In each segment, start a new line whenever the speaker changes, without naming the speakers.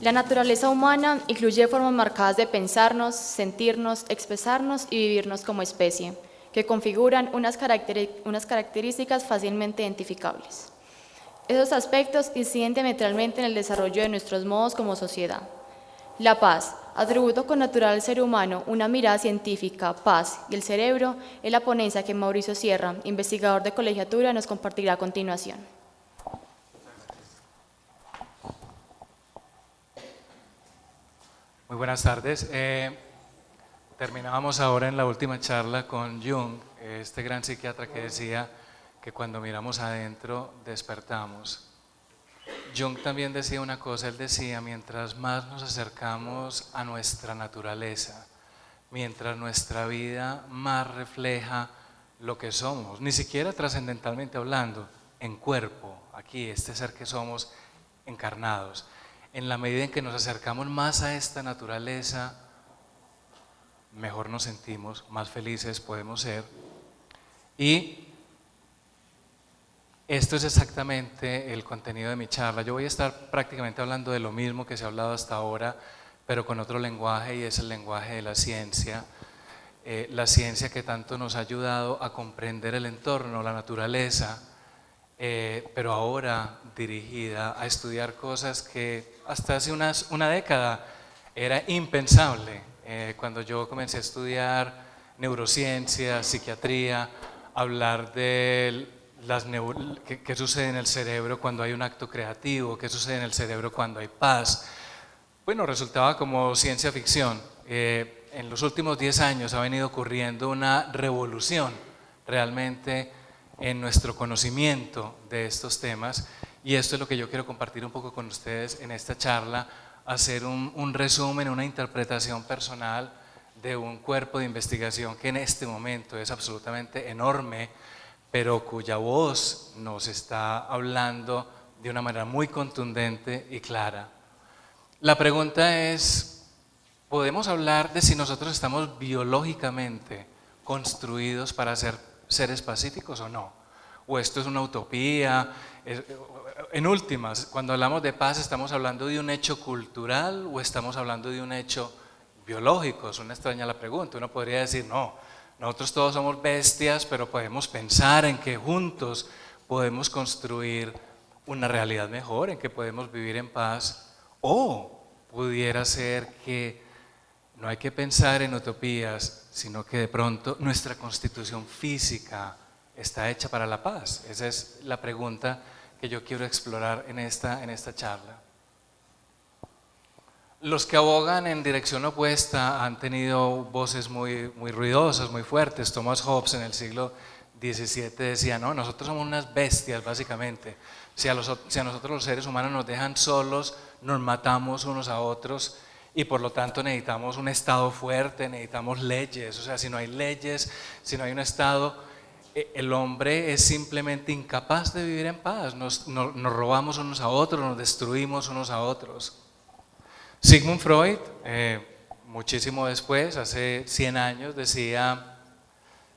La naturaleza humana incluye formas marcadas de pensarnos, sentirnos, expresarnos y vivirnos como especie, que configuran unas características fácilmente identificables. Esos aspectos inciden diametralmente en el desarrollo de nuestros modos como sociedad. La paz, atributo connatural al ser humano, una mirada científica, paz y el cerebro, es la ponencia que Mauricio Sierra, investigador de colegiatura, nos compartirá a continuación.
Muy buenas tardes. Terminábamos ahora en la última charla con Jung, este gran psiquiatra que decía que cuando miramos adentro despertamos. Jung también decía una cosa, él decía, mientras más nos acercamos a nuestra naturaleza, mientras nuestra vida más refleja lo que somos, ni siquiera trascendentalmente hablando, en cuerpo, aquí, este ser que somos encarnados, en la medida en que nos acercamos más a esta naturaleza, mejor nos sentimos, más felices podemos ser. Y esto es exactamente el contenido de mi charla. Yo voy a estar prácticamente hablando de lo mismo que se ha hablado hasta ahora, pero con otro lenguaje, y es el lenguaje de la ciencia que tanto nos ha ayudado a comprender el entorno, la naturaleza, pero ahora dirigida a estudiar cosas que hasta hace una década era impensable. Cuando yo comencé a estudiar neurociencia, psiquiatría, hablar de qué sucede en el cerebro cuando hay un acto creativo, qué sucede en el cerebro cuando hay paz, bueno, resultaba como ciencia ficción. En los últimos 10 años ha venido ocurriendo una revolución realmente en nuestro conocimiento de estos temas, y esto es lo que yo quiero compartir un poco con ustedes en esta charla, hacer un resumen, una interpretación personal de un cuerpo de investigación que en este momento es absolutamente enorme, pero cuya voz nos está hablando de una manera muy contundente y clara. La pregunta es, ¿podemos hablar de si nosotros estamos biológicamente construidos para ser seres pacíficos o no? ¿O esto es una utopía? En últimas, cuando hablamos de paz, ¿estamos hablando de un hecho cultural o estamos hablando de un hecho biológico? Es una extraña la pregunta. Uno podría decir, no, nosotros todos somos bestias, pero podemos pensar en que juntos podemos construir una realidad mejor, en que podemos vivir en paz. O pudiera ser que no hay que pensar en utopías, sino que de pronto nuestra constitución física está hecha para la paz. Esa es la pregunta que yo quiero explorar en esta charla. Los que abogan en dirección opuesta han tenido voces muy ruidosas, muy fuertes. Thomas Hobbes en el siglo XVII decía, no, nosotros somos unas bestias básicamente. Si a nosotros los seres humanos nos dejan solos, nos matamos unos a otros, y por lo tanto necesitamos un Estado fuerte, necesitamos leyes. O sea, si no hay leyes, si no hay un Estado, el hombre es simplemente incapaz de vivir en paz. Nos robamos unos a otros, nos destruimos unos a otros. Sigmund Freud, muchísimo después, hace 100 años, decía,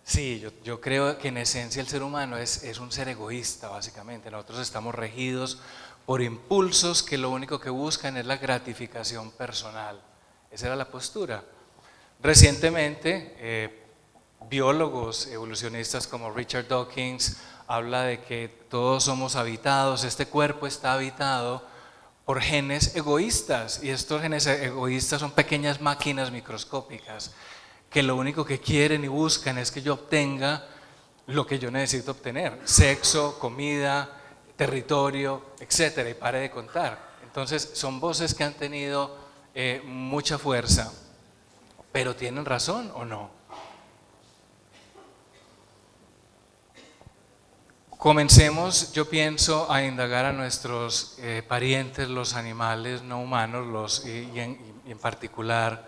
sí, yo creo que en esencia el ser humano es un ser egoísta básicamente. Nosotros estamos regidos por impulsos que lo único que buscan es la gratificación personal. Esa era la postura. Recientemente, biólogos evolucionistas como Richard Dawkins habla de que todos somos habitados, este cuerpo está habitado por genes egoístas, y estos genes egoístas son pequeñas máquinas microscópicas que lo único que quieren y buscan es que yo obtenga lo que yo necesito obtener: sexo, comida, territorio, etcétera, y pare de contar. Entonces son voces que han tenido mucha fuerza, pero ¿tienen razón o no? Comencemos, yo pienso, a indagar a nuestros parientes, los animales no humanos, y en particular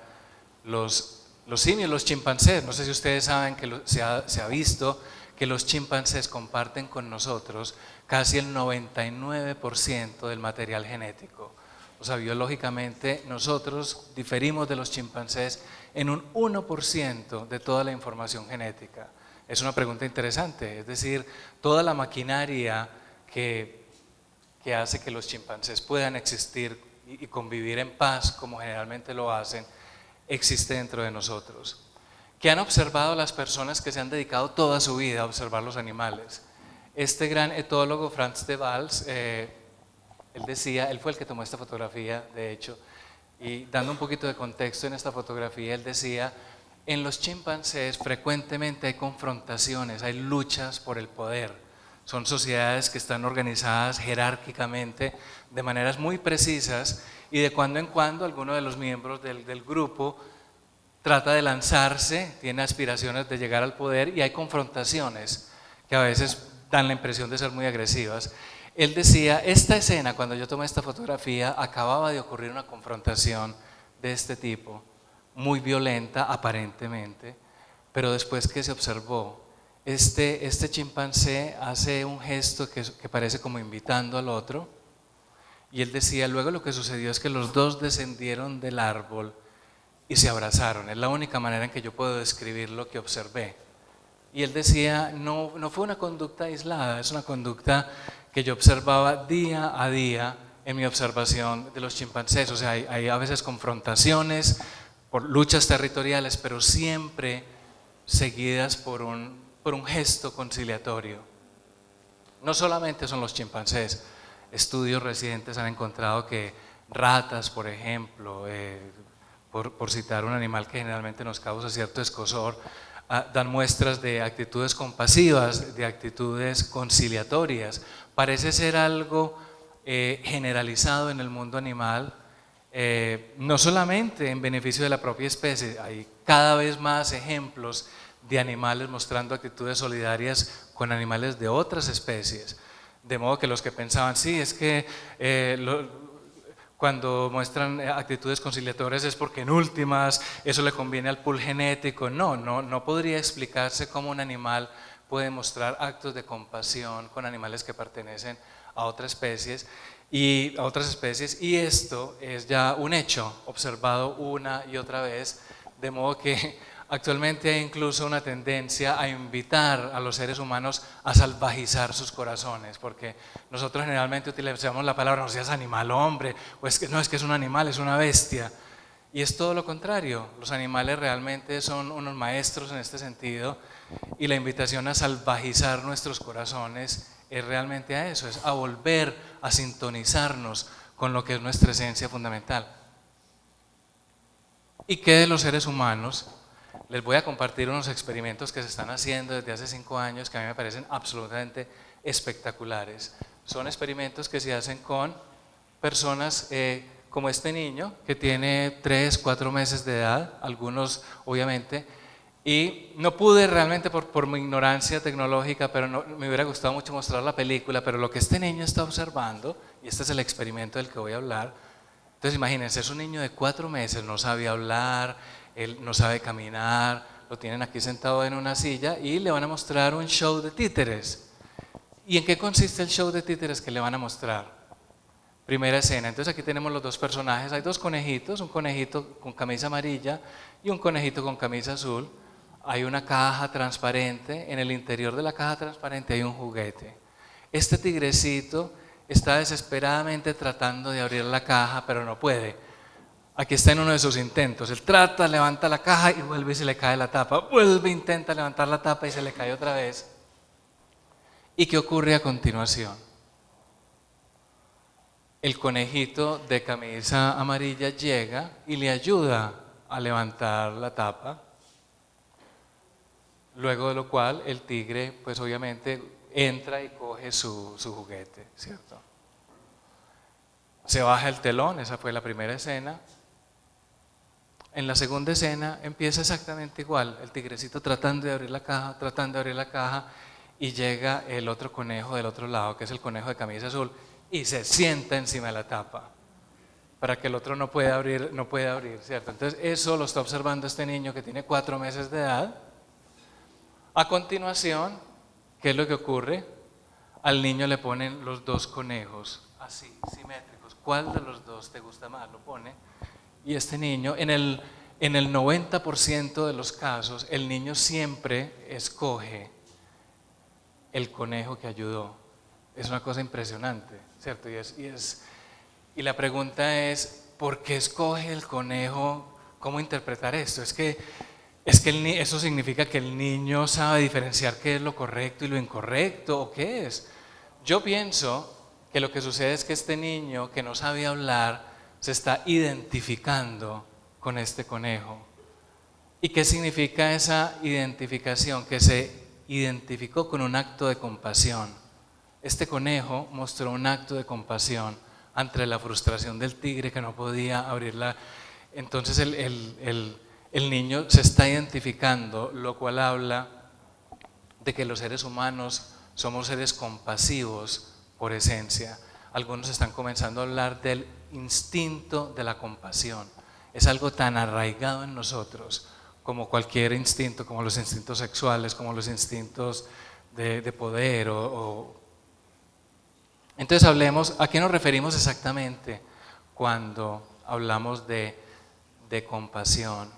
los simios, los chimpancés. No sé si ustedes saben que se ha visto que los chimpancés comparten con nosotros casi el 99% del material genético. O sea, biológicamente nosotros diferimos de los chimpancés en un 1% de toda la información genética. Es una pregunta interesante, es decir, toda la maquinaria que hace que los chimpancés puedan existir y convivir en paz como generalmente lo hacen, existe dentro de nosotros. ¿Qué han observado las personas que se han dedicado toda su vida a observar los animales? Este gran etólogo Frans de Waals, él fue el que tomó esta fotografía, de hecho, y dando un poquito de contexto en esta fotografía, él decía: en los chimpancés frecuentemente hay confrontaciones, hay luchas por el poder. Son sociedades que están organizadas jerárquicamente de maneras muy precisas, y de cuando en cuando alguno de los miembros del grupo trata de lanzarse, tiene aspiraciones de llegar al poder, y hay confrontaciones que a veces dan la impresión de ser muy agresivas. Él decía: esta escena, cuando yo tomé esta fotografía, acababa de ocurrir una confrontación de este tipo, muy violenta aparentemente, pero después que se observó, este chimpancé hace un gesto que parece como invitando al otro, y él decía: luego lo que sucedió es que los dos descendieron del árbol y se abrazaron. Es la única manera en que yo puedo describir lo que observé. Y él decía: no fue una conducta aislada, es una conducta que yo observaba día a día en mi observación de los chimpancés. O sea, hay a veces confrontaciones por luchas territoriales, pero siempre seguidas por un gesto conciliatorio. No solamente son los chimpancés, estudios recientes han encontrado que ratas, por ejemplo, por citar un animal que generalmente nos causa cierto escozor, dan muestras de actitudes compasivas, de actitudes conciliatorias. Parece ser algo generalizado en el mundo animal, no solamente en beneficio de la propia especie. Hay cada vez más ejemplos de animales mostrando actitudes solidarias con animales de otras especies, de modo que los que pensaban: sí, es que cuando muestran actitudes conciliatorias es porque en últimas eso le conviene al pool genético. No podría explicarse cómo un animal puede mostrar actos de compasión con animales que pertenecen a otras especies, y esto es ya un hecho observado una y otra vez, de modo que actualmente hay incluso una tendencia a invitar a los seres humanos a salvajizar sus corazones, porque nosotros generalmente utilizamos la palabra: no seas animal, hombre, o es que no, es que es un animal, es una bestia. Y es todo lo contrario. Los animales realmente son unos maestros en este sentido, y la invitación a salvajizar nuestros corazones es realmente a eso, es a volver a sintonizarnos con lo que es nuestra esencia fundamental. ¿Y qué de los seres humanos? Les voy a compartir unos experimentos que se están haciendo desde hace 5 años que a mí me parecen absolutamente espectaculares. Son experimentos que se hacen con personas como este niño que tiene 3, 4 meses de edad, algunos obviamente, y no pude realmente por mi ignorancia tecnológica, pero me hubiera gustado mucho mostrar la película, pero lo que este niño está observando, y este es el experimento del que voy a hablar. Entonces imagínense, es un niño de 4 meses, no sabe hablar, él no sabe caminar, lo tienen aquí sentado en una silla y le van a mostrar un show de títeres. ¿Y en qué consiste el show de títeres que le van a mostrar? Primera escena. Entonces aquí tenemos los dos personajes. Hay 2 conejitos, un conejito con camisa amarilla y un conejito con camisa azul. Hay una caja transparente, en el interior de la caja transparente hay un juguete. Este tigrecito está desesperadamente tratando de abrir la caja, pero no puede. Aquí está en uno de sus intentos. Él trata, levanta la caja y vuelve y se le cae la tapa. Vuelve, intenta levantar la tapa y se le cae otra vez. ¿Y qué ocurre a continuación? El conejito de camisa amarilla llega y le ayuda a levantar la tapa. Luego de lo cual el tigre, pues obviamente, entra y coge su juguete, ¿cierto? Se baja el telón, esa fue la primera escena. En la segunda escena empieza exactamente igual, el tigrecito tratando de abrir la caja, y llega el otro conejo del otro lado, que es el conejo de camisa azul, y se sienta encima de la tapa, para que el otro no pueda abrir, ¿cierto? Entonces eso lo está observando este niño que tiene 4 meses de edad. A continuación, ¿qué es lo que ocurre? Al niño le ponen los 2 conejos, así, simétricos. ¿Cuál de los 2 te gusta más? Lo pone. Y este niño, en el 90% de los casos, el niño siempre escoge el conejo que ayudó. Es una cosa impresionante, ¿cierto? Y Y la pregunta es, ¿por qué escoge el conejo? ¿Cómo interpretar esto? Eso significa que el niño sabe diferenciar qué es lo correcto y lo incorrecto, ¿o qué es? Yo pienso que lo que sucede es que este niño que no sabe hablar se está identificando con este conejo. ¿Y qué significa esa identificación? Que se identificó con un acto de compasión. Este conejo mostró un acto de compasión ante la frustración del tigre que no podía abrirla. Entonces el niño se está identificando, lo cual habla de que los seres humanos somos seres compasivos por esencia. Algunos están comenzando a hablar del instinto de la compasión. Es algo tan arraigado en nosotros como cualquier instinto, como los instintos sexuales, como los instintos de poder. Entonces hablemos, ¿a qué nos referimos exactamente cuando hablamos de compasión?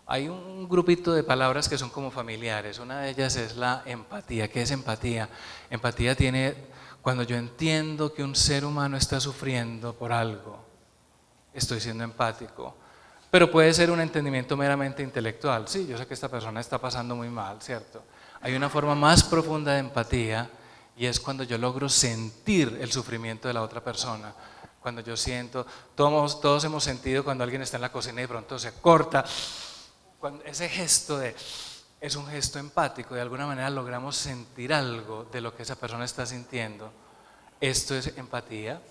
Hay un grupito de palabras que son como familiares. Una de ellas es la empatía. ¿Qué es empatía? Empatía tiene, cuando yo entiendo que un ser humano está sufriendo por algo, estoy siendo empático. Pero puede ser un entendimiento meramente intelectual. Sí, yo sé que esta persona está pasando muy mal, ¿cierto? Hay una forma más profunda de empatía y es cuando yo logro sentir el sufrimiento de la otra persona. Cuando yo siento, todos hemos sentido cuando alguien está en la cocina y de pronto se corta. Ese gesto es un gesto empático, de alguna manera logramos sentir algo de lo que esa persona está sintiendo. Esto es empatía.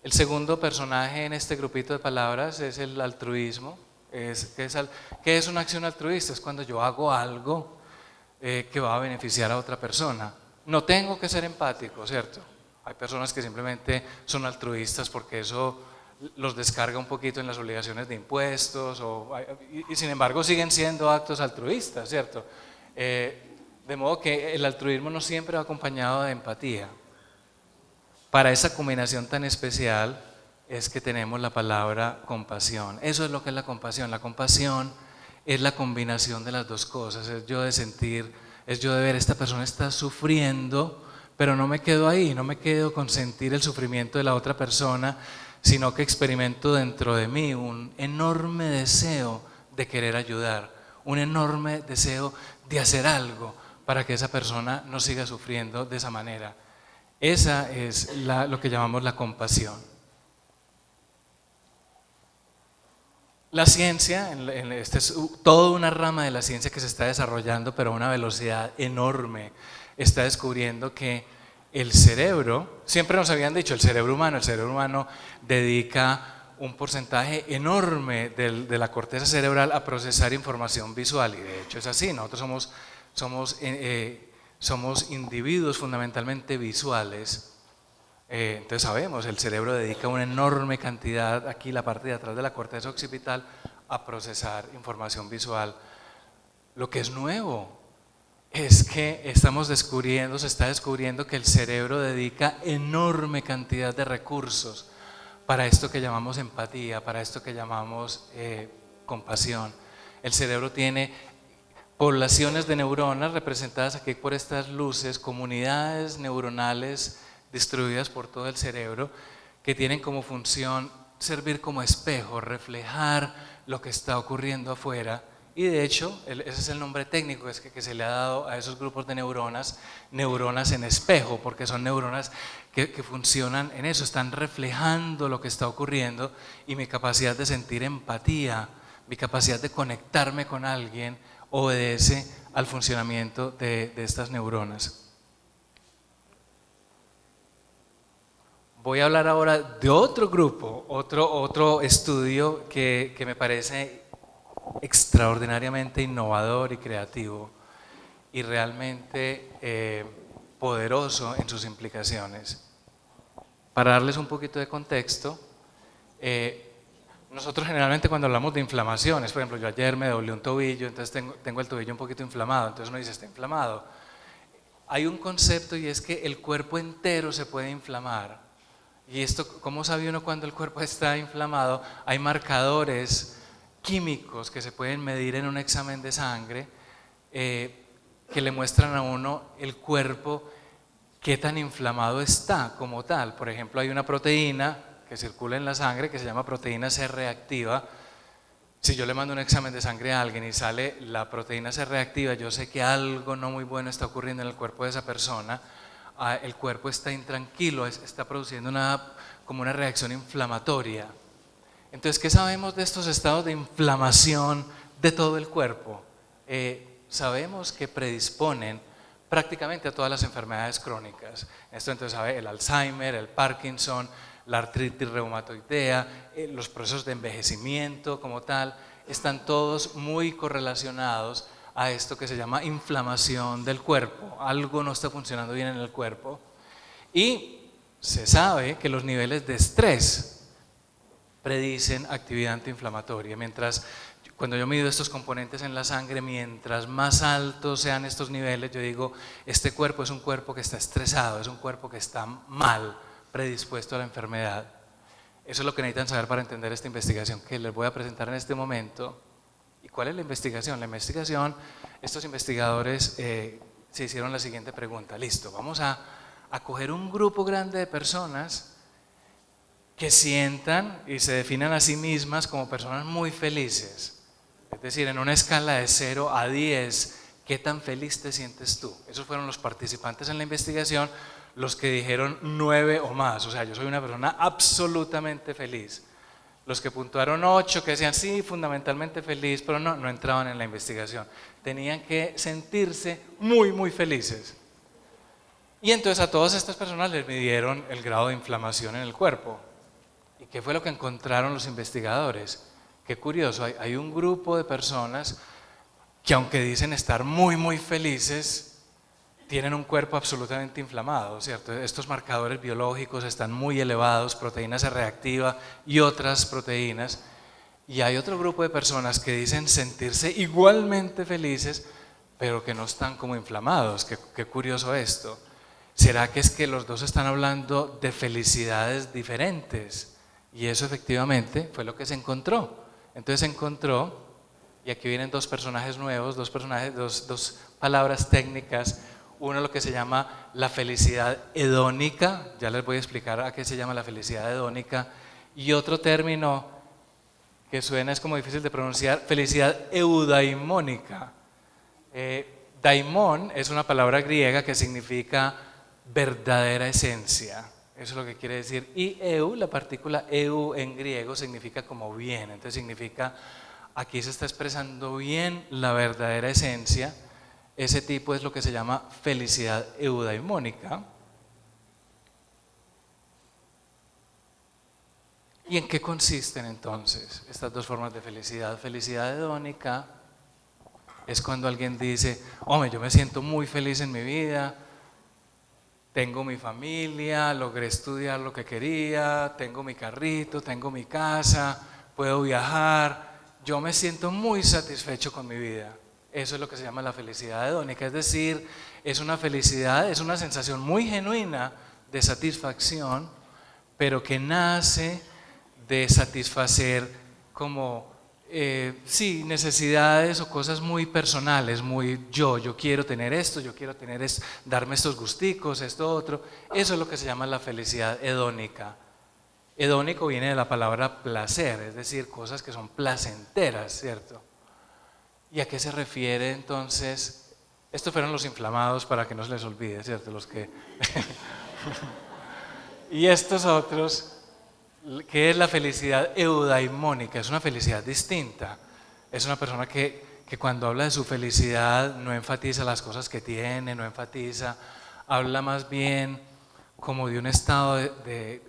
El segundo personaje en este grupito de palabras es el altruismo. ¿Qué es una acción altruista? Es cuando yo hago algo que va a beneficiar a otra persona. No tengo que ser empático, ¿cierto? Hay personas que simplemente son altruistas porque eso los descarga un poquito en las obligaciones de impuestos y sin embargo siguen siendo actos altruistas, ¿cierto? De modo que el altruismo no siempre va acompañado de empatía. Para esa combinación tan especial es que tenemos la palabra compasión. Eso es lo que es la compasión. La compasión es la combinación de las dos cosas. Es yo de sentir, es yo de ver, esta persona está sufriendo, pero no me quedo ahí, no me quedo con sentir el sufrimiento de la otra persona, sino que experimento dentro de mí un enorme deseo de querer ayudar, un enorme deseo de hacer algo para que esa persona no siga sufriendo de esa manera. Esa es lo que llamamos la compasión. La ciencia, esta es toda una rama de la ciencia que se está desarrollando, pero a una velocidad enorme, está descubriendo que el cerebro, siempre nos habían dicho, el cerebro humano dedica un porcentaje enorme de la corteza cerebral a procesar información visual, y de hecho es así. Nosotros somos individuos fundamentalmente visuales. Entonces sabemos, el cerebro dedica una enorme cantidad, aquí la parte de atrás de la corteza occipital, a procesar información visual. Lo que es nuevo es que se está descubriendo que el cerebro dedica enorme cantidad de recursos para esto que llamamos empatía, para esto que llamamos compasión. El cerebro tiene poblaciones de neuronas representadas aquí por estas luces, comunidades neuronales distribuidas por todo el cerebro, que tienen como función servir como espejo, reflejar lo que está ocurriendo afuera. Y de hecho, ese es el nombre técnico que se le ha dado a esos grupos de neuronas en espejo, porque son neuronas que funcionan en eso, están reflejando lo que está ocurriendo, y mi capacidad de sentir empatía, mi capacidad de conectarme con alguien, obedece al funcionamiento de estas neuronas. Voy a hablar ahora de otro grupo, otro estudio que me parece extraordinariamente innovador y creativo y realmente poderoso en sus implicaciones. Para darles un poquito de contexto, nosotros generalmente cuando hablamos de inflamaciones, por ejemplo, yo ayer me doblé un tobillo, entonces tengo el tobillo un poquito inflamado, entonces uno dice, está inflamado. Hay un concepto, y es que el cuerpo entero se puede inflamar. Y esto, ¿cómo sabe uno cuando el cuerpo está inflamado? Hay marcadores químicos que se pueden medir en un examen de sangre que le muestran a uno el cuerpo qué tan inflamado está como tal. Por ejemplo, hay una proteína que circula en la sangre que se llama proteína C reactiva. Si yo le mando un examen de sangre a alguien y sale la proteína C reactiva, yo sé que algo no muy bueno está ocurriendo en el cuerpo de esa persona. El cuerpo está intranquilo, está produciendo como una reacción inflamatoria. Entonces, ¿qué sabemos de estos estados de inflamación de todo el cuerpo? Sabemos que predisponen prácticamente a todas las enfermedades crónicas. Esto entonces sabe el Alzheimer, el Parkinson, la artritis reumatoidea, los procesos de envejecimiento como tal, están todos muy correlacionados a esto que se llama inflamación del cuerpo. Algo no está funcionando bien en el cuerpo. Y se sabe que los niveles de estrés predicen actividad antiinflamatoria. Cuando yo mido estos componentes en la sangre, mientras más altos sean estos niveles, yo digo, este cuerpo es un cuerpo que está estresado, es un cuerpo que está mal, predispuesto a la enfermedad. Eso es lo que necesitan saber para entender esta investigación que les voy a presentar en este momento. ¿Y cuál es la investigación? La investigación, estos investigadores se hicieron la siguiente pregunta. Listo, vamos a coger un grupo grande de personas que sientan y se definan a sí mismas como personas muy felices. Es decir, en una escala de 0 a 10, ¿qué tan feliz te sientes tú? Esos fueron los participantes en la investigación, los que dijeron 9 o más. O sea, yo soy una persona absolutamente feliz. Los que puntuaron 8, que decían sí, fundamentalmente feliz, pero no entraban en la investigación. Tenían que sentirse muy, muy felices. Y entonces a todas estas personas les midieron el grado de inflamación en el cuerpo. ¿Y qué fue lo que encontraron los investigadores? Qué curioso, hay un grupo de personas que aunque dicen estar muy, muy felices, tienen un cuerpo absolutamente inflamado, ¿cierto? Estos marcadores biológicos están muy elevados, proteína C reactiva y otras proteínas. Y hay otro grupo de personas que dicen sentirse igualmente felices, pero que no están como inflamados. Qué curioso esto. ¿Será que es que los dos están hablando de felicidades diferentes? Y eso efectivamente fue lo que se encontró. Entonces se encontró, y aquí vienen dos personajes nuevos, dos palabras técnicas. Uno lo que se llama la felicidad hedónica, ya les voy a explicar a qué se llama la felicidad hedónica, y otro término que suena, es como difícil de pronunciar, felicidad eudaimónica. Daimón es una palabra griega que significa verdadera esencia. Eso es lo que quiere decir. Y la partícula eu en griego significa como bien. Entonces significa, aquí se está expresando bien la verdadera esencia. Ese tipo es lo que se llama felicidad eudaimónica. ¿Y en qué consisten entonces estas dos formas de felicidad? Felicidad hedónica es cuando alguien dice, hombre, yo me siento muy feliz en mi vida, tengo mi familia, logré estudiar lo que quería, tengo mi carrito, tengo mi casa, puedo viajar, yo me siento muy satisfecho con mi vida. Eso es lo que se llama la felicidad hedónica, es decir, es una felicidad, es una sensación muy genuina de satisfacción, pero que nace de satisfacer como necesidades o cosas muy personales, muy yo quiero tener esto, darme estos gusticos, esto otro. Eso es lo que se llama la felicidad hedónica. Hedónico viene de la palabra placer, es decir, cosas que son placenteras, ¿cierto? ¿Y a qué se refiere entonces? Estos fueron los inflamados, para que no se les olvide, ¿cierto? Los que y estos otros, ¿qué es la felicidad eudaimónica? Es una felicidad distinta. Es una persona que cuando habla de su felicidad no enfatiza las cosas que tiene, no enfatiza, habla más bien como de un estado de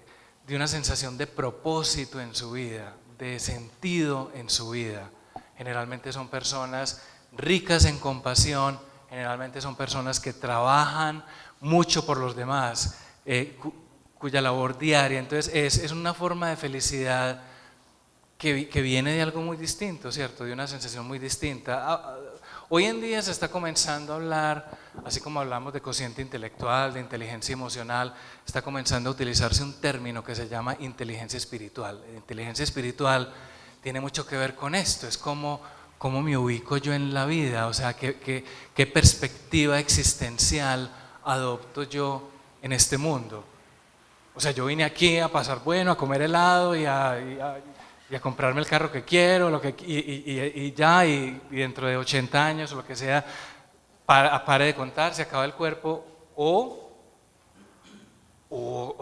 una sensación de propósito en su vida, de sentido en su vida. Generalmente son personas ricas en compasión, generalmente son personas que trabajan mucho por los demás, cuya labor diaria, entonces es una forma de felicidad que viene de algo muy distinto, ¿cierto? De una sensación muy distinta. Hoy en día se está comenzando a hablar, así como hablamos de cociente intelectual, de inteligencia emocional, está comenzando a utilizarse un término que se llama inteligencia espiritual. La inteligencia espiritual tiene mucho que ver con esto, es cómo me ubico yo en la vida, o sea, qué perspectiva existencial adopto yo en este mundo. O sea, yo vine aquí a pasar bueno, a comer helado y a comprarme el carro que quiero, y dentro de 80 años o lo que sea, pare de contar, se acaba el cuerpo, o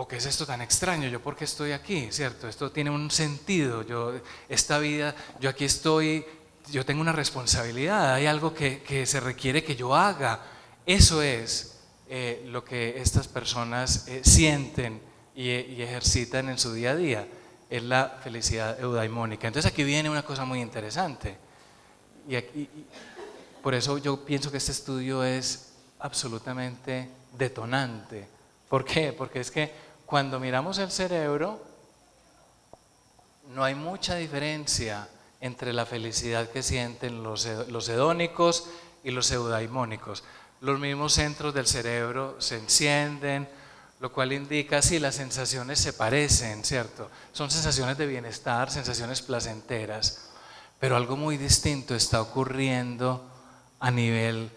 ¿qué es esto tan extraño? ¿Yo por qué estoy aquí? ¿Cierto? Esto tiene un sentido, esta vida, yo aquí estoy, yo tengo una responsabilidad, hay algo que se requiere que yo haga. Eso es lo que estas personas sienten y ejercitan en su día a día, es la felicidad eudaimónica. Entonces aquí viene una cosa muy interesante, por eso yo pienso que este estudio es absolutamente detonante. ¿Por qué? Porque es que cuando miramos el cerebro, no hay mucha diferencia entre la felicidad que sienten los hedónicos y los eudaimónicos. Los mismos centros del cerebro se encienden, lo cual indica si las sensaciones se parecen, ¿cierto? Son sensaciones de bienestar, sensaciones placenteras, pero algo muy distinto está ocurriendo a nivel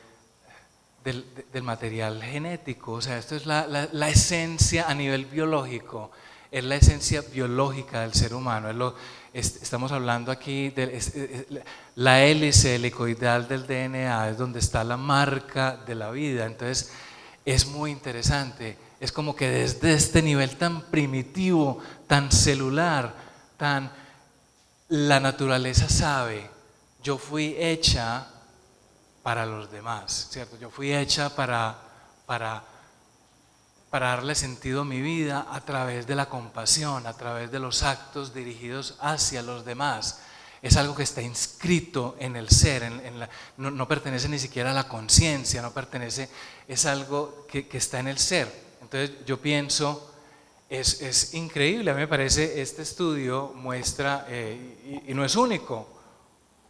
del material genético. O sea, esto es la esencia a nivel biológico, es la esencia biológica del ser humano. Estamos hablando aquí de la hélice helicoidal del DNA, es donde está la marca de la vida. Entonces es muy interesante, es como que desde este nivel tan primitivo, tan celular, la naturaleza sabe, yo fui hecha para los demás, ¿cierto? Yo fui hecha para darle sentido a mi vida a través de la compasión, a través de los actos dirigidos hacia los demás. Es algo que está inscrito en el ser, no pertenece ni siquiera a la conciencia, no pertenece, es algo que está en el ser. Entonces yo pienso, es increíble, a mí me parece, este estudio muestra, y no es único,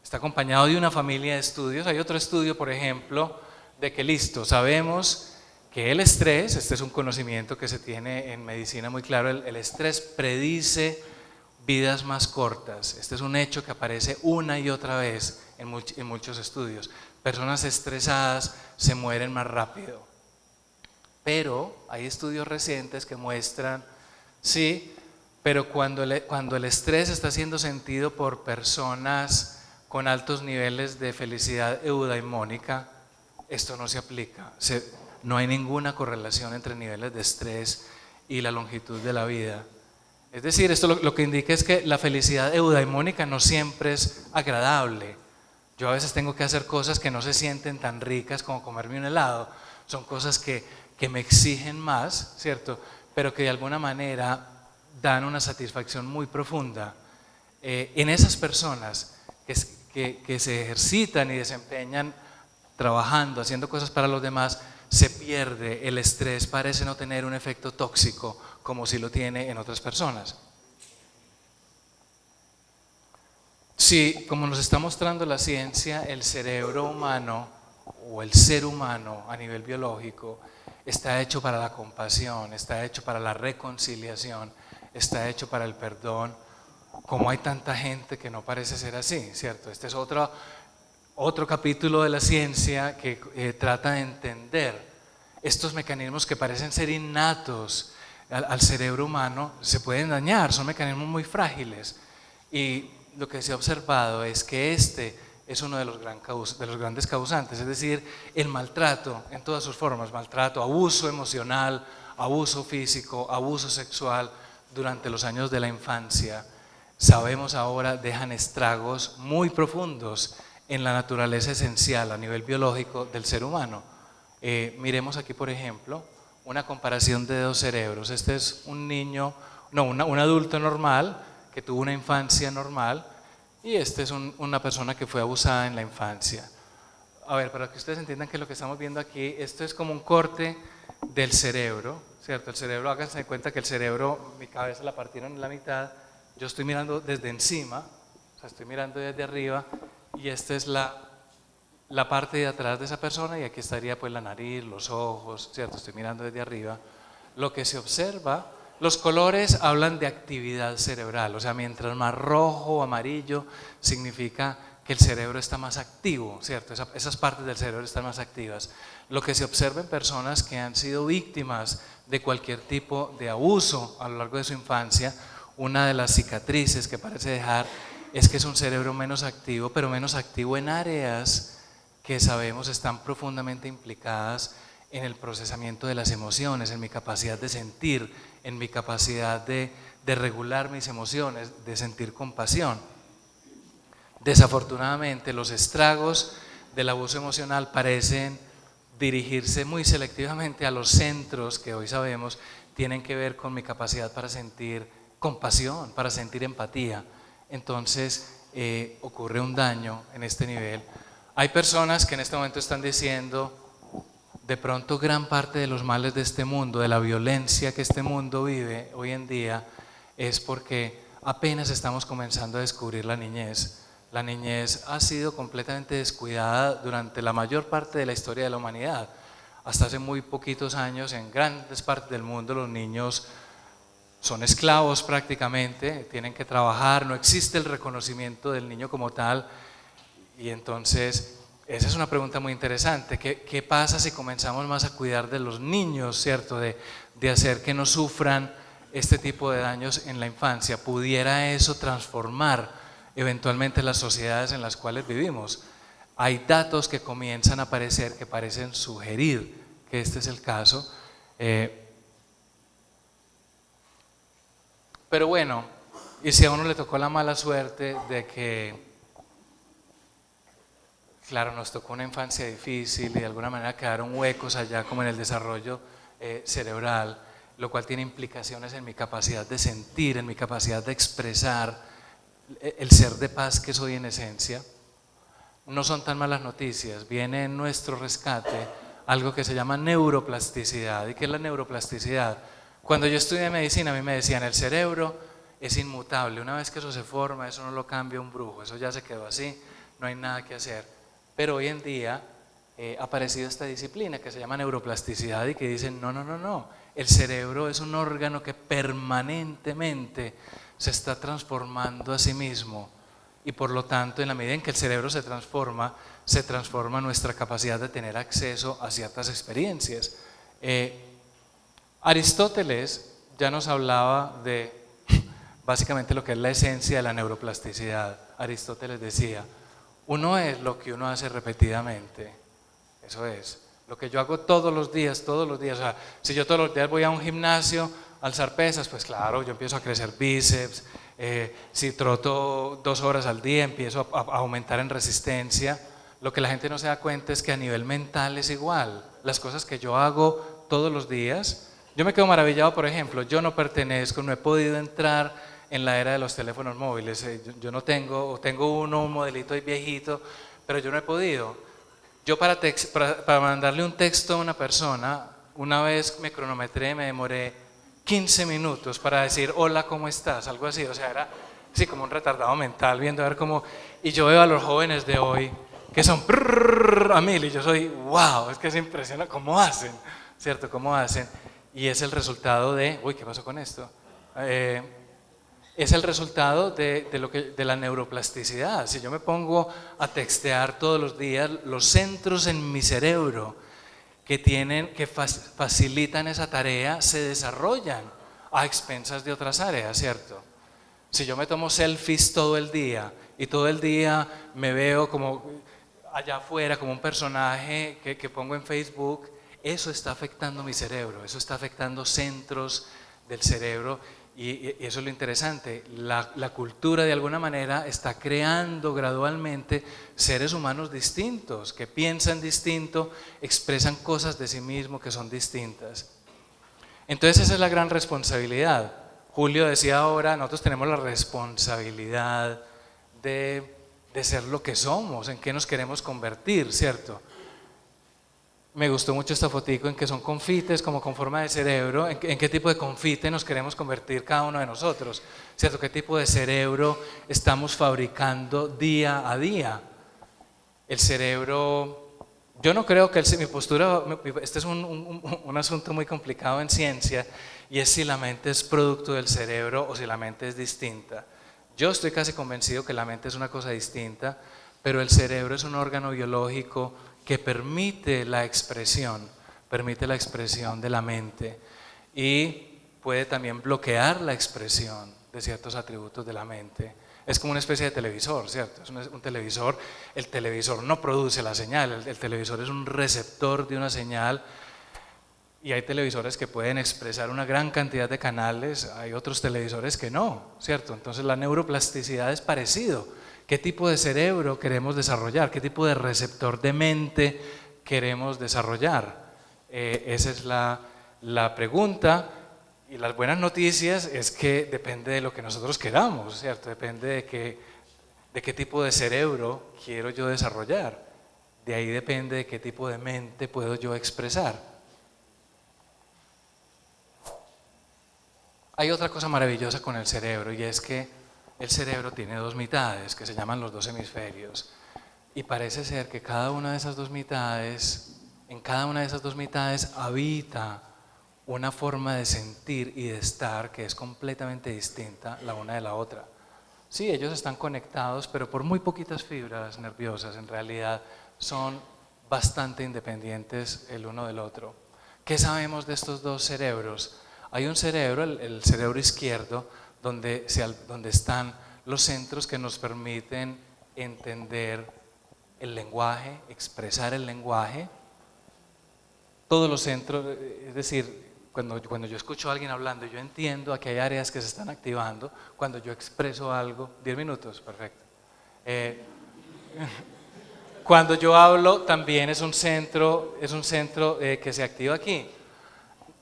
está acompañado de una familia de estudios. Hay otro estudio, por ejemplo, de que listo, sabemos que el estrés, este es un conocimiento que se tiene en medicina muy claro, el estrés predice vidas más cortas. Este es un hecho que aparece una y otra vez en muchos estudios. Personas estresadas se mueren más rápido. Pero hay estudios recientes que muestran, sí, pero cuando el estrés está siendo sentido por personas con altos niveles de felicidad eudaimónica, esto no se aplica. No hay ninguna correlación entre niveles de estrés y la longitud de la vida. Es decir, esto lo que indica es que la felicidad eudaimónica no siempre es agradable. Yo a veces tengo que hacer cosas que no se sienten tan ricas como comerme un helado. Son cosas que me exigen más, ¿cierto? Pero que de alguna manera dan una satisfacción muy profunda. En esas personas que se ejercitan y desempeñan trabajando, haciendo cosas para los demás, se pierde el estrés, parece no tener un efecto tóxico como si lo tiene en otras personas. Sí, como nos está mostrando la ciencia, el cerebro humano o el ser humano a nivel biológico está hecho para la compasión, está hecho para la reconciliación, está hecho para el perdón. Como hay tanta gente que no parece ser así, ¿cierto? Este es otro capítulo de la ciencia que trata de entender estos mecanismos que parecen ser innatos al cerebro humano, se pueden dañar, son mecanismos muy frágiles. Y lo que se ha observado es que este es uno de los grandes causantes, es decir, el maltrato en todas sus formas, maltrato, abuso emocional, abuso físico, abuso sexual durante los años de la infancia. Sabemos ahora dejan estragos muy profundos en la naturaleza esencial a nivel biológico del ser humano. Miremos aquí, por ejemplo, una comparación de dos cerebros. Este es un adulto normal que tuvo una infancia normal y este es una persona que fue abusada en la infancia. A ver, para que ustedes entiendan que lo que estamos viendo aquí, esto es como un corte del cerebro, ¿cierto? El cerebro, háganse de cuenta que el cerebro, mi cabeza la partieron en la mitad, yo estoy mirando desde encima, o sea, estoy mirando desde arriba y esta es la parte de atrás de esa persona y aquí estaría pues la nariz, los ojos, ¿cierto? Estoy mirando desde arriba. Lo que se observa, los colores hablan de actividad cerebral, o sea, mientras más rojo o amarillo significa que el cerebro está más activo, ¿cierto? Esas partes del cerebro están más activas. Lo que se observa en personas que han sido víctimas de cualquier tipo de abuso a lo largo de su infancia, una de las cicatrices que parece dejar es que es un cerebro menos activo, pero menos activo en áreas que sabemos están profundamente implicadas en el procesamiento de las emociones, en mi capacidad de sentir, en mi capacidad de regular mis emociones, de sentir compasión. Desafortunadamente, los estragos del abuso emocional parecen dirigirse muy selectivamente a los centros que hoy sabemos tienen que ver con mi capacidad para sentir compasión, para sentir empatía. Entonces ocurre un daño en este nivel. Hay personas que en este momento están diciendo, de pronto gran parte de los males de este mundo, de la violencia que este mundo vive hoy en día, es porque apenas estamos comenzando a descubrir la niñez. La niñez ha sido completamente descuidada durante la mayor parte de la historia de la humanidad. Hasta hace muy poquitos años, en grandes partes del mundo, los niños son esclavos prácticamente, tienen que trabajar, no existe el reconocimiento del niño como tal. Y entonces, esa es una pregunta muy interesante. ¿Qué pasa si comenzamos más a cuidar de los niños, ¿cierto? De hacer que no sufran este tipo de daños en la infancia. ¿Pudiera eso transformar eventualmente las sociedades en las cuales vivimos? Hay datos que comienzan a aparecer que parecen sugerir que este es el caso. Pero bueno, y si a uno le tocó la mala suerte de que, claro, nos tocó una infancia difícil y de alguna manera quedaron huecos allá como en el desarrollo cerebral, lo cual tiene implicaciones en mi capacidad de sentir, en mi capacidad de expresar el ser de paz que soy en esencia. No son tan malas noticias. Viene en nuestro rescate algo que se llama neuroplasticidad. ¿Y qué es la neuroplasticidad? Cuando yo estudié medicina, a mí me decían, el cerebro es inmutable. Una vez que eso se forma, eso no lo cambia un brujo. Eso ya se quedó así, no hay nada que hacer. Pero hoy en día ha aparecido esta disciplina que se llama neuroplasticidad y que dicen, no. El cerebro es un órgano que permanentemente se está transformando a sí mismo. Y por lo tanto, en la medida en que el cerebro se transforma nuestra capacidad de tener acceso a ciertas experiencias. Aristóteles ya nos hablaba de básicamente lo que es la esencia de la neuroplasticidad. Aristóteles decía, uno es lo que uno hace repetidamente, eso es, lo que yo hago todos los días, o sea, si yo todos los días voy a un gimnasio a alzar pesas, pues claro, yo empiezo a crecer bíceps, si troto 2 horas al día empiezo a aumentar en resistencia. Lo que la gente no se da cuenta es que a nivel mental es igual, las cosas que yo hago todos los días, yo me quedo maravillado, por ejemplo, yo no pertenezco, no he podido entrar en la era de los teléfonos móviles, yo no tengo, o tengo un modelito ahí viejito, pero yo no he podido. Yo para mandarle un texto a una persona, una vez me cronometré, me demoré 15 minutos para decir, hola, ¿cómo estás? Algo así, o sea, era así como un retardado mental, viendo a ver cómo, y yo veo a los jóvenes de hoy, que son a mil, y yo soy, wow, es que es impresionante cómo hacen, ¿cierto? Cómo hacen, y es el resultado de, uy, ¿qué pasó con esto? Es el resultado de la neuroplasticidad. Si yo me pongo a textear todos los días, los centros en mi cerebro que facilitan esa tarea se desarrollan a expensas de otras áreas, ¿cierto? Si yo me tomo selfies todo el día y todo el día me veo como allá afuera, como un personaje que pongo en Facebook, eso está afectando mi cerebro, eso está afectando centros del cerebro. Y eso es lo interesante, la cultura de alguna manera está creando gradualmente seres humanos distintos, que piensan distinto, expresan cosas de sí mismos que son distintas. Entonces esa es la gran responsabilidad. Julio decía ahora, nosotros tenemos la responsabilidad de ser lo que somos, en qué nos queremos convertir, ¿cierto? Me gustó mucho esta fotico en que son confites como con forma de cerebro, en qué tipo de confite nos queremos convertir cada uno de nosotros, ¿cierto? ¿Qué tipo de cerebro estamos fabricando día a día? El cerebro, yo no creo que mi postura, este es un asunto muy complicado en ciencia, y es si la mente es producto del cerebro o si la mente es distinta. Yo estoy casi convencido que la mente es una cosa distinta, pero el cerebro es un órgano biológico que permite la expresión de la mente y puede también bloquear la expresión de ciertos atributos de la mente. Es como una especie de televisor, ¿cierto? Es un televisor, el televisor no produce la señal, el televisor es un receptor de una señal y hay televisores que pueden expresar una gran cantidad de canales, hay otros televisores que no, ¿cierto? Entonces la neuroplasticidad es parecido. ¿Qué tipo de cerebro queremos desarrollar? ¿Qué tipo de receptor de mente queremos desarrollar? Esa es la pregunta. Y las buenas noticias es que depende de lo que nosotros queramos, ¿cierto? Depende de qué tipo de cerebro quiero yo desarrollar. De ahí depende de qué tipo de mente puedo yo expresar. Hay otra cosa maravillosa con el cerebro y es que el cerebro tiene dos mitades que se llaman los dos hemisferios. Y parece ser que cada una de esas dos mitades, en cada una de esas dos mitades habita una forma de sentir y de estar que es completamente distinta la una de la otra. Sí, ellos están conectados, pero por muy poquitas fibras nerviosas, en realidad son bastante independientes el uno del otro. ¿Qué sabemos de estos dos cerebros? Hay un cerebro, el cerebro izquierdo, donde están los centros que nos permiten entender el lenguaje, expresar el lenguaje. Todos los centros, es decir, cuando yo escucho a alguien hablando, yo entiendo que hay áreas que se están activando. Cuando yo expreso algo, 10 minutos, perfecto. Cuando yo hablo, también es un centro que se activa aquí.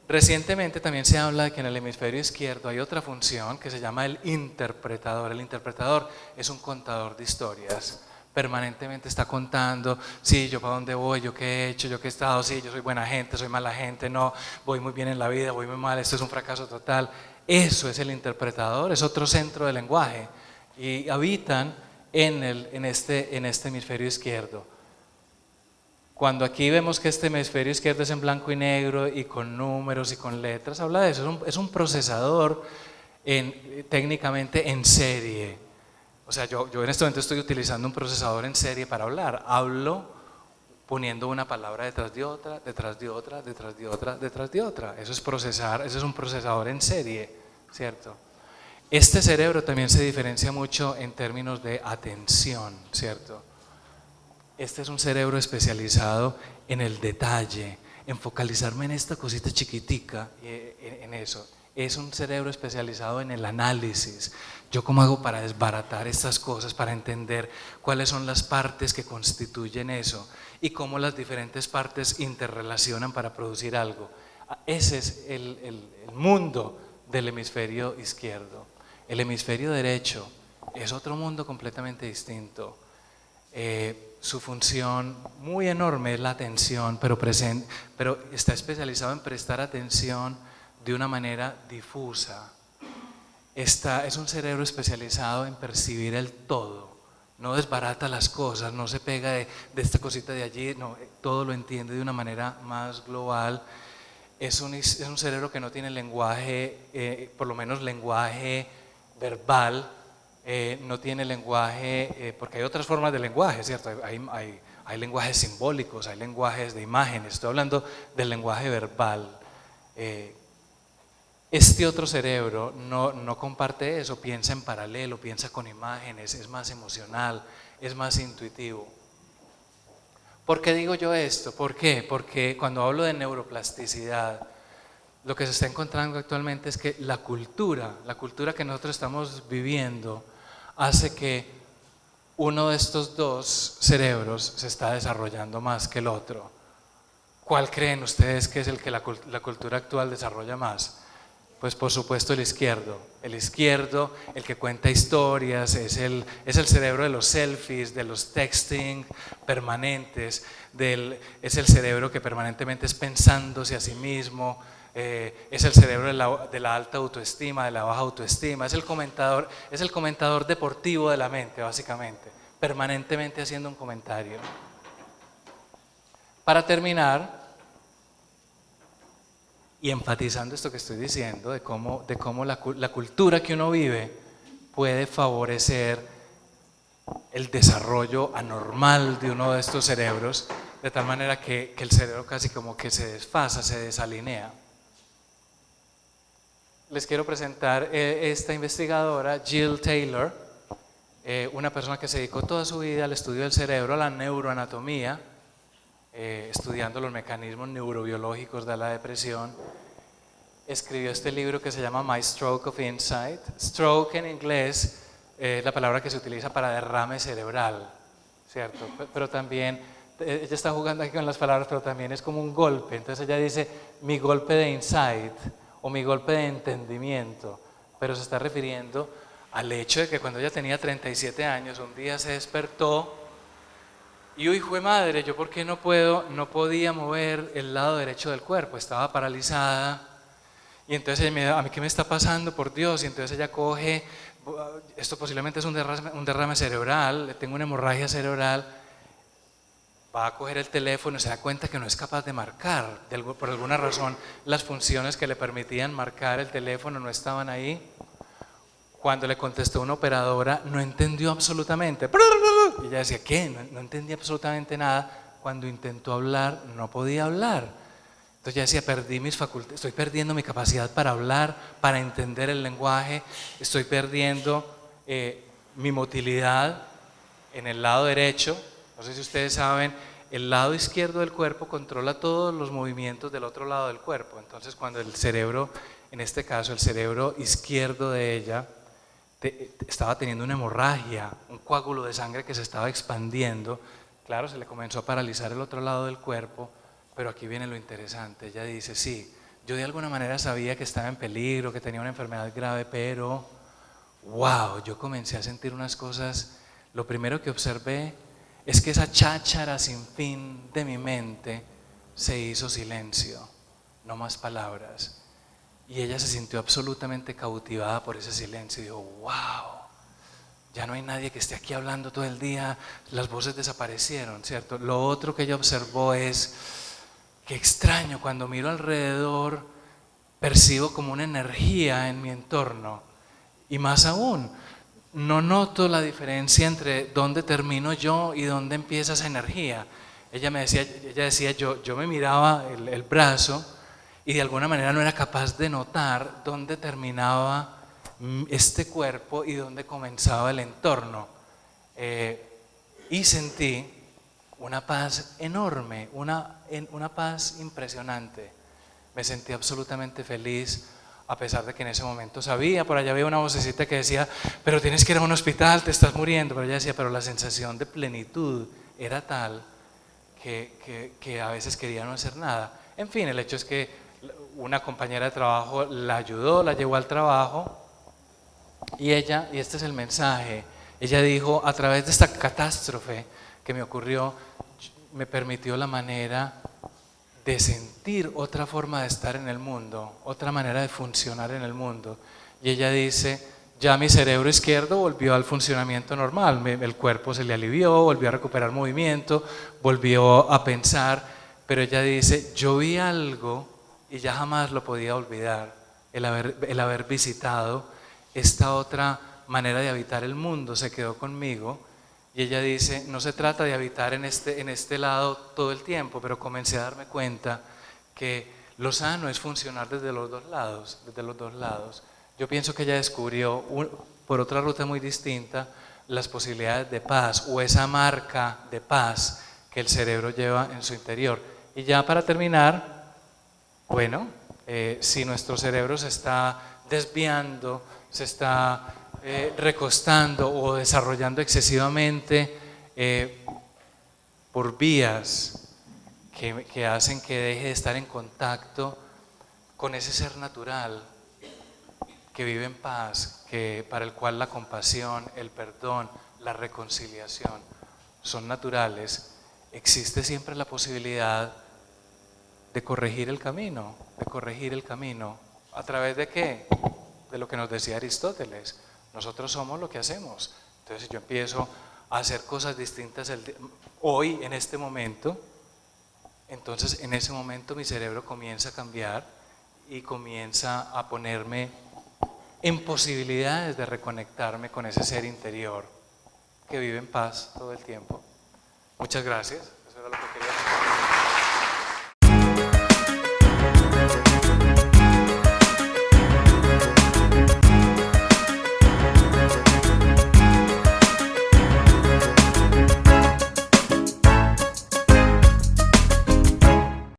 Recientemente también se habla de que en el hemisferio izquierdo hay otra función que se llama el interpretador. El interpretador es un contador de historias. Permanentemente está contando, sí, yo para dónde voy, yo qué he hecho, yo qué he estado, sí, yo soy buena gente, soy mala gente, no, voy muy bien en la vida, voy muy mal, esto es un fracaso total. Eso es el interpretador, es otro centro del lenguaje y habitan en este hemisferio izquierdo. Cuando aquí vemos que este hemisferio izquierdo es en blanco y negro y con números y con letras, habla de eso, es un procesador técnicamente en serie. O sea, yo en este momento estoy utilizando un procesador en serie para hablar. Hablo poniendo una palabra detrás de otra, detrás de otra, detrás de otra, detrás de otra. Eso es procesar, eso es un procesador en serie, ¿cierto? Este cerebro también se diferencia mucho en términos de atención, ¿cierto? Este es un cerebro especializado en el detalle, en focalizarme en esta cosita chiquitica, en eso. Es un cerebro especializado en el análisis. ¿Yo cómo hago para desbaratar estas cosas, para entender cuáles son las partes que constituyen eso y cómo las diferentes partes interrelacionan para producir algo? Ese es el mundo del hemisferio izquierdo. El hemisferio derecho es otro mundo completamente distinto. Su función muy enorme es la atención, pero está especializado en prestar atención de una manera difusa. Es un cerebro especializado en percibir el todo, no desbarata las cosas, no se pega de esta cosita de allí, no, todo lo entiende de una manera más global. Es un cerebro que no tiene lenguaje, por lo menos lenguaje verbal, no tiene lenguaje, porque hay otras formas de lenguaje, ¿cierto? Hay lenguajes simbólicos, hay lenguajes de imágenes, estoy hablando del lenguaje verbal. Este otro cerebro no comparte eso, piensa en paralelo, piensa con imágenes, es más emocional, es más intuitivo. ¿Por qué digo yo esto? ¿Por qué? Porque cuando hablo de neuroplasticidad, lo que se está encontrando actualmente es que la cultura que nosotros estamos viviendo hace que uno de estos dos cerebros se está desarrollando más que el otro. ¿Cuál creen ustedes que es el que la cultura actual desarrolla más? Pues por supuesto el izquierdo, el que cuenta historias, es el cerebro de los selfies, de los texting permanentes, es el cerebro que permanentemente es pensándose a sí mismo, es el cerebro de la alta autoestima, de la baja autoestima, es el comentador deportivo de la mente básicamente, permanentemente haciendo un comentario. Para terminar, y enfatizando esto que estoy diciendo, de cómo la cultura que uno vive puede favorecer el desarrollo anormal de uno de estos cerebros, de tal manera que el cerebro casi como que se desfasa, se desalinea. Les quiero presentar esta investigadora, Jill Taylor, una persona que se dedicó toda su vida al estudio del cerebro, a la neuroanatomía, estudiando los mecanismos neurobiológicos de la depresión. Escribió este libro que se llama My Stroke of Insight. Stroke en inglés es la palabra que se utiliza para derrame cerebral, ¿cierto? Pero también, ella está jugando aquí con las palabras, pero también es como un golpe. Entonces ella dice, mi golpe de insight o mi golpe de entendimiento, pero se está refiriendo al hecho de que cuando ella tenía 37 años, un día se despertó y uy, jue madre, yo por qué no podía mover el lado derecho del cuerpo, estaba paralizada. Y entonces ella me dijo, ¿a mí qué me está pasando, por Dios? Y entonces ella coge, esto posiblemente es un derrame cerebral, tengo una hemorragia cerebral, va a coger el teléfono y se da cuenta que no es capaz de marcar, por alguna razón las funciones que le permitían marcar el teléfono no estaban ahí. Cuando le contestó una operadora, no entendió absolutamente. Y ella decía, ¿qué? No entendía absolutamente nada. Cuando intentó hablar, no podía hablar. Entonces ella decía, perdí mis facultades, estoy perdiendo mi capacidad para hablar, para entender el lenguaje, estoy perdiendo mi motilidad en el lado derecho. No sé si ustedes saben, el lado izquierdo del cuerpo controla todos los movimientos del otro lado del cuerpo. Entonces cuando el cerebro, en este caso el cerebro izquierdo de ella, estaba teniendo una hemorragia, un coágulo de sangre que se estaba expandiendo, claro, se le comenzó a paralizar el otro lado del cuerpo, pero aquí viene lo interesante. Ella dice, sí, yo de alguna manera sabía que estaba en peligro, que tenía una enfermedad grave, pero wow, yo comencé a sentir unas cosas. Lo primero que observé es que esa cháchara sin fin de mi mente se hizo silencio, no más palabras. Y ella se sintió absolutamente cautivada por ese silencio y dijo, wow, ya no hay nadie que esté aquí hablando todo el día, las voces desaparecieron, ¿cierto? Lo otro que ella observó es, qué extraño, cuando miro alrededor percibo como una energía en mi entorno. Y más aún, no noto la diferencia entre dónde termino yo y dónde empieza esa energía. Ella decía, yo me miraba el brazo y de alguna manera no era capaz de notar dónde terminaba este cuerpo y dónde comenzaba el entorno. Y sentí una paz enorme, una paz impresionante. Me sentí absolutamente feliz, a pesar de que en ese momento sabía, por allá había una vocecita que decía, pero tienes que ir a un hospital, te estás muriendo. Pero ella decía, pero la sensación de plenitud era tal que a veces quería no hacer nada. En fin, el hecho es que una compañera de trabajo la ayudó, la llevó al trabajo y este es el mensaje, ella dijo, a través de esta catástrofe que me ocurrió, me permitió la manera de sentir otra forma de estar en el mundo, otra manera de funcionar en el mundo. Y ella dice, ya mi cerebro izquierdo volvió al funcionamiento normal, el cuerpo se le alivió, volvió a recuperar movimiento, volvió a pensar, pero ella dice, yo vi algo y ya jamás lo podía olvidar, el haber visitado esta otra manera de habitar el mundo, se quedó conmigo. Y ella dice, no se trata de habitar en este lado todo el tiempo, pero comencé a darme cuenta que lo sano es funcionar desde los dos lados. Yo pienso que ella descubrió, por otra ruta muy distinta, las posibilidades de paz o esa marca de paz que el cerebro lleva en su interior. Y ya para terminar, bueno, si nuestro cerebro se está desviando, se está recostando o desarrollando excesivamente por vías que hacen que deje de estar en contacto con ese ser natural que vive en paz, para el cual la compasión, el perdón, la reconciliación son naturales, existe siempre la posibilidad de corregir el camino. ¿A través de qué? De lo que nos decía Aristóteles. Nosotros somos lo que hacemos. Entonces, si yo empiezo a hacer cosas distintas hoy, en este momento, entonces en ese momento mi cerebro comienza a cambiar y comienza a ponerme en posibilidades de reconectarme con ese ser interior que vive en paz todo el tiempo. Muchas gracias. Eso era lo que quería decir.